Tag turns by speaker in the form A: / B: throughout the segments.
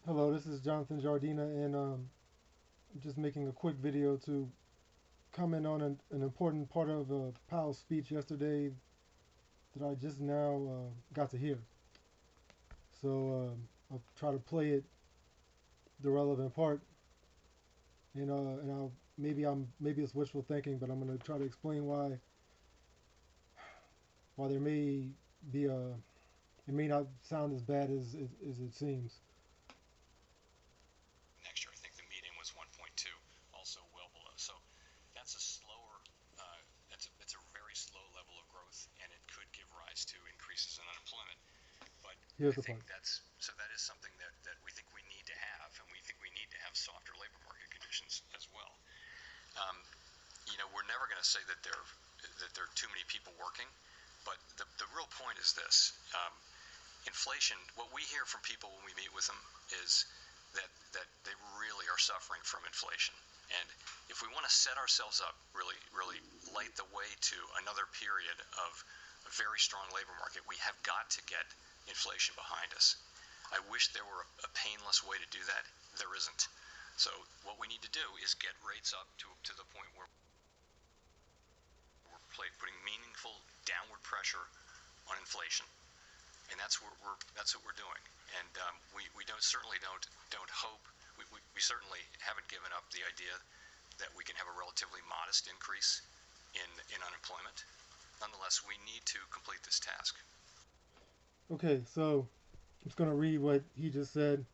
A: Hello, this is Jonathan Jardina, and I'm just making a quick video to comment on an important part of Powell's speech yesterday that I just now got to hear. So I'll try to play it, the relevant part, and maybe it's wishful thinking, but I'm going to try to explain why there may be it may not sound as bad as it seems.
B: Next year, I think the median was 1.2, also well below. So that's a slower, it's a very slow level of growth, and it could give rise to increases in unemployment. But
A: Here's
B: I
A: the
B: think
A: point.
B: that is something that we think we need to have, and we think we need to have softer labor market conditions as well. Um, we're never going to say that there are too many people working, but the real point is this. Inflation, what we hear from people when we meet with them is that they really are suffering from inflation. And if we want to set ourselves up, really light the way to another period of a very strong labor market, we have got to get inflation behind us. I wish there were a painless way to do that. There isn't. So what we need to do is get rates up to the point where we're putting meaningful downward pressure on inflation. And that's what we're doing. And we certainly don't hope. We certainly haven't given up the idea that we can have a relatively modest increase in unemployment. Nonetheless, we need to complete this task.
A: Okay, so I'm just going to read what he just said.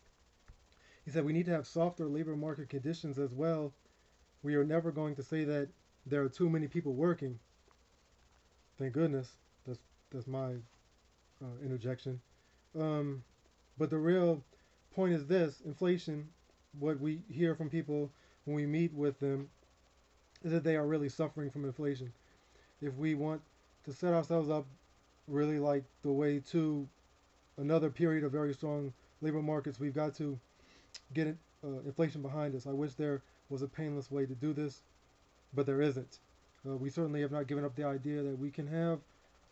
A: He said we need to have softer labor market conditions as well. We are never going to say that there are too many people working. Thank goodness. That's my interjection. Um, but the real point is this: inflation. What we hear from people when we meet with them is that they are really suffering from inflation. If we want to set ourselves up really like the way to another period of very strong labor markets, we've got to get inflation behind us. I wish there was a painless way to do this, but there isn't. We certainly have not given up the idea that we can have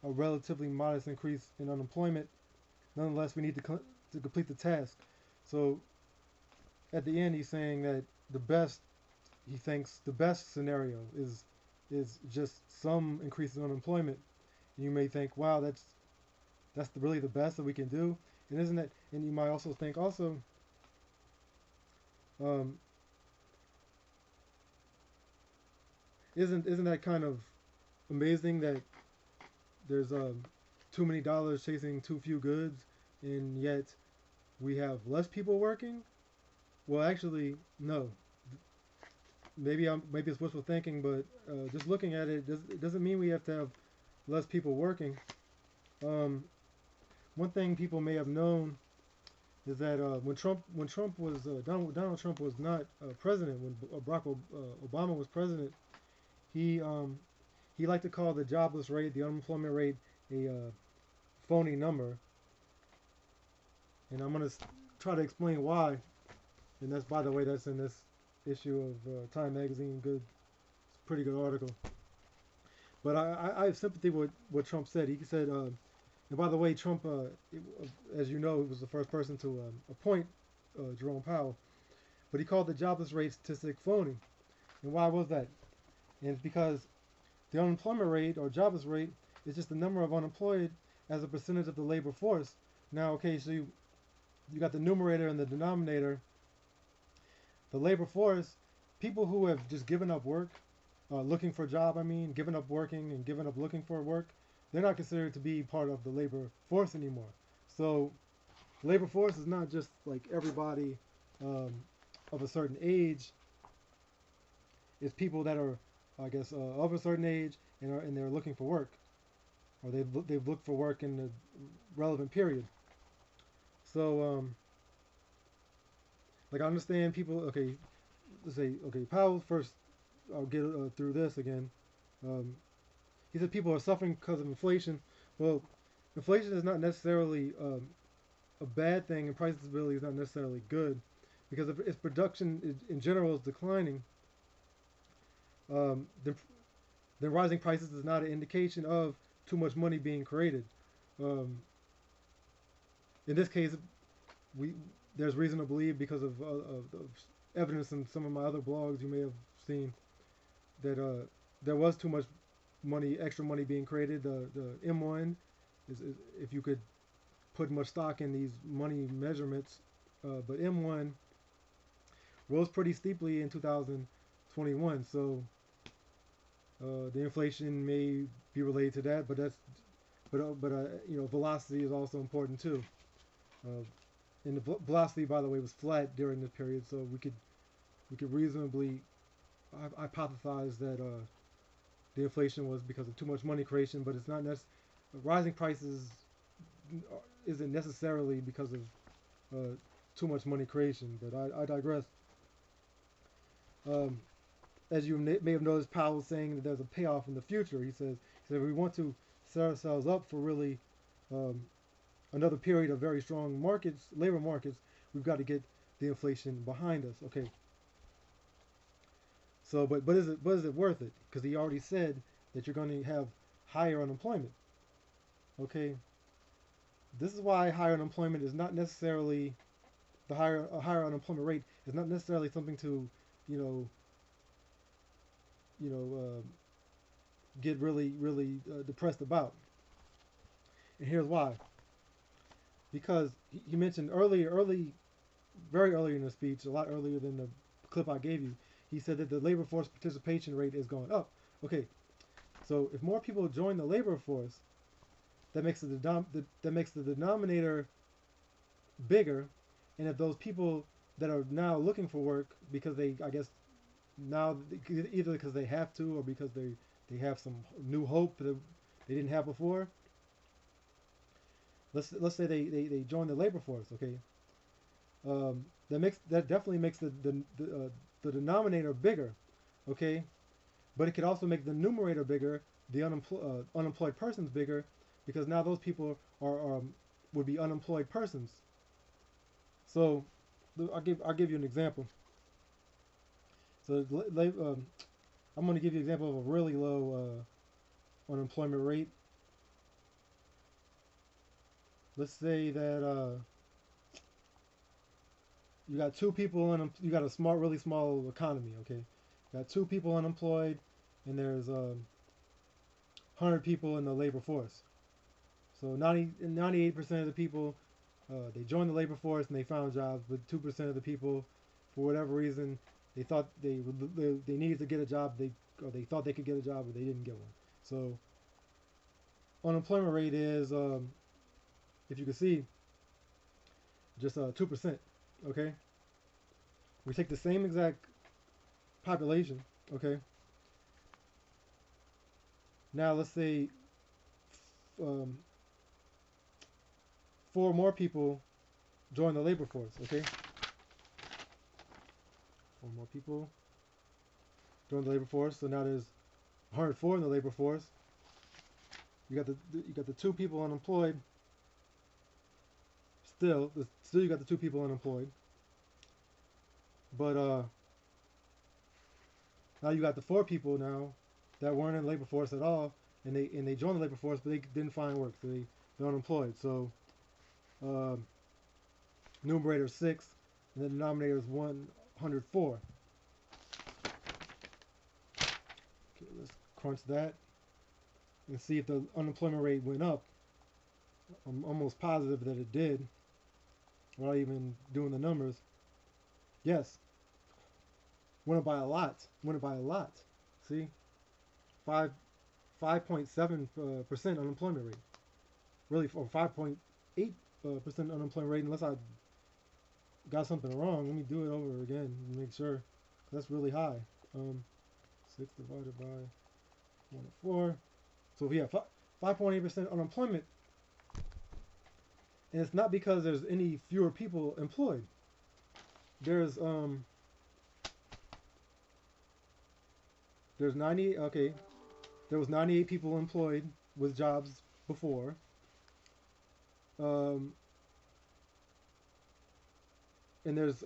A: a relatively modest increase in unemployment. Nonetheless, we need to complete the task. So at the end, he's saying that he thinks the best scenario is just some increase in unemployment. You may think, wow, that's really the best that we can do, and isn't it? And you might also think um, isn't that kind of amazing that there's too many dollars chasing too few goods, and yet we have less people working? Well, actually, no. Maybe it's wishful thinking, but just looking at it, it doesn't mean we have to have less people working. Um, One thing people may have known is that when Trump was Donald Trump was not president, when Barack Obama was president, he um, he liked to call the jobless rate, the unemployment rate, a phony number, and I'm gonna try to explain why. And that's, by the way, that's in this issue of Time Magazine. Good, it's a pretty good article. But I have sympathy with what Trump said. He said, and by the way, Trump, as you know, was the first person to appoint Jerome Powell. But he called the jobless rate statistic phony. And why was that? And it's because the unemployment rate or jobless rate is just the number of unemployed as a percentage of the labor force. Now, okay, so you got the numerator and the denominator. The labor force, people who have just given up work, looking for a job, given up working and given up looking for work, they're not considered to be part of the labor force anymore. So, labor force is not just like everybody um, of a certain age. It's people that are, I guess, of a certain age and they're looking for work, or they've looked for work in the relevant period. So, like I understand people. Okay, let's say okay, Powell first. I'll get through this again. Um, he said people are suffering because of inflation. Well, inflation is not necessarily a bad thing, and price stability is not necessarily good, because if production in general is declining, then rising prices is not an indication of too much money being created. Um, in this case, we there's reason to believe because of evidence in some of my other blogs you may have seen that there was too much money, extra money being created. The M1 is if you could put much stock in these money measurements, but M1 rose pretty steeply in 2021. So the inflation may be related to that, but velocity is also important too. Uh, and the velocity, by the way, was flat during this period, so we could reasonably hypothesize that the inflation was because of too much money creation, but it's not rising prices isn't necessarily because of too much money creation. But I digress. Um, as you may have noticed, Powell saying that there's a payoff in the future. He said we want to set ourselves up for really um, another period of very strong markets, labor markets. We've got to get the inflation behind us. Okay. So, but is it worth it? Because he already said that you're going to have higher unemployment. Okay. This is why higher unemployment is not necessarily a higher unemployment rate is not necessarily something to, you know, you know, get really depressed about. And here's why. Because he mentioned very early in the speech, a lot earlier than the clip I gave you. He said that the labor force participation rate is going up. Okay, so if more people join the labor force, that makes the denominator bigger, and if those people that are now looking for work because they, I guess, now either because they have to or because they have some new hope that they didn't have before. Let's say they join the labor force. Okay, that definitely makes the denominator bigger. Okay, but it could also make the numerator bigger, the unemployed persons bigger, because now those people would be unemployed persons. So I'll give you an example. So I'm going to give you an example of a really low unemployment rate. Let's say that you got two people you got a really small economy. Okay, you got two people unemployed, and there's 100 people in the labor force. So 98% of the people they joined the labor force and they found jobs, but 2% of the people, for whatever reason, they thought they needed to get a job. They thought they could get a job, but they didn't get one. So unemployment rate is, if you can see, just 2%. Okay, we take the same exact population. Okay, now let's say um, four more people join the labor force. Okay, four more people join the labor force. So now there's 104 in the labor force. You got the two people unemployed. Still you got the two people unemployed. But now you got the four people now that weren't in the labor force at all, and they joined the labor force, but they didn't find work, so they're unemployed. So uh, numerator is 6, and the denominator is 104. Okay, let's crunch that and see if the unemployment rate went up. I'm almost positive that it did, without even doing the numbers. Yes, went up by a lot. Went up by a lot. See, 5.7% unemployment rate. Really, or 5.8% unemployment rate. Unless I got something wrong, let me do it over again and make sure. That's really high. 6 divided by 104. So if we have 5.8% unemployment, and it's not because there's any fewer people employed. There's 90. Okay, there was 98 people employed with jobs before. Um, and there's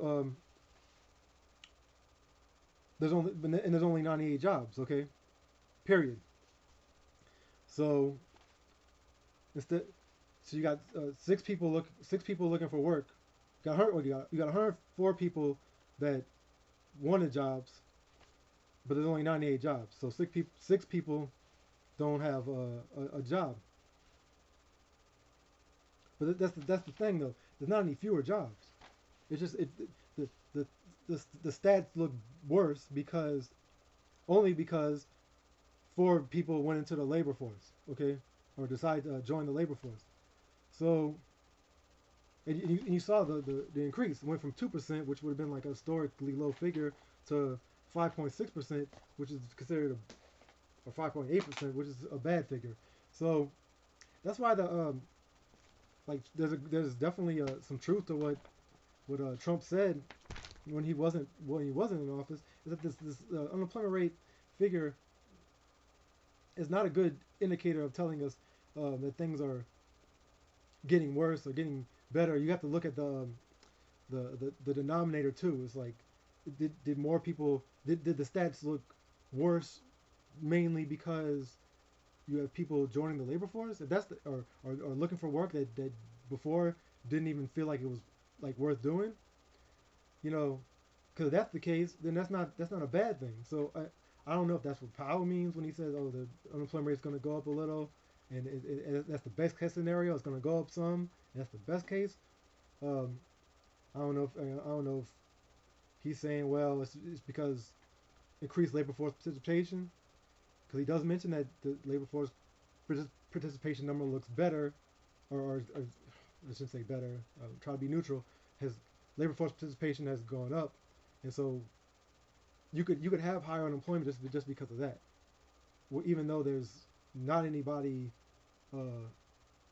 A: only 98 jobs. Okay, period. So instead, so you got six people looking for work. you got 104 people that wanted jobs, but there's only 98 jobs. So six people don't have a job. But that's the thing though. There's not any fewer jobs. It's just the the the stats look worse because only because four people went into the labor force, okay, or decided to join the labor force. So and you saw the increase went from 2%, which would have been like a historically low figure, to 5.6%, which is considered or 5.8%, which is a bad figure. So that's why like there's definitely some truth to what Trump said when he wasn't in office, is that this unemployment rate figure is not a good indicator of telling us that things are getting worse or getting better. You have to look at the denominator too. It's like did more people did the stats look worse mainly because you have people joining the labor force? If that's or looking for work that before didn't even feel like it was like worth doing, you know, because if that's the case, then that's not a bad thing. So I don't know if that's what Powell means when he says, oh, the unemployment rate's going to go up a little, and that's the best case scenario. It's going to go up some. That's the best case. Um, I don't know if he's saying, well, it's because increased labor force participation, because he does mention that the labor force participation number looks better, or I shouldn't say better. Try to be neutral. Has labor force participation has gone up, and so you could have higher unemployment just because of that. Well, even though there's not anybody uh,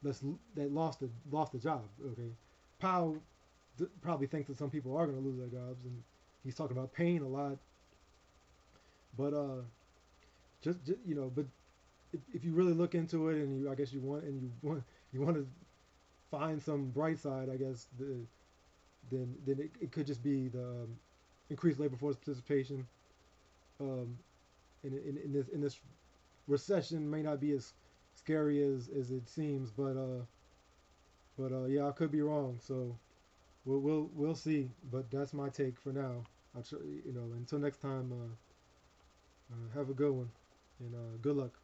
A: that's that lost a job. Okay, Powell probably thinks that some people are going to lose their jobs, and he's talking about pain a lot. But just but if you really look into it, and I guess you want to find some bright side, I guess then it could just be the increased labor force participation. Um, in this recession may not be as scary as it seems, but yeah, I could be wrong. So we'll see. But that's my take for now. I'll try, until next time. Have a good one, and good luck.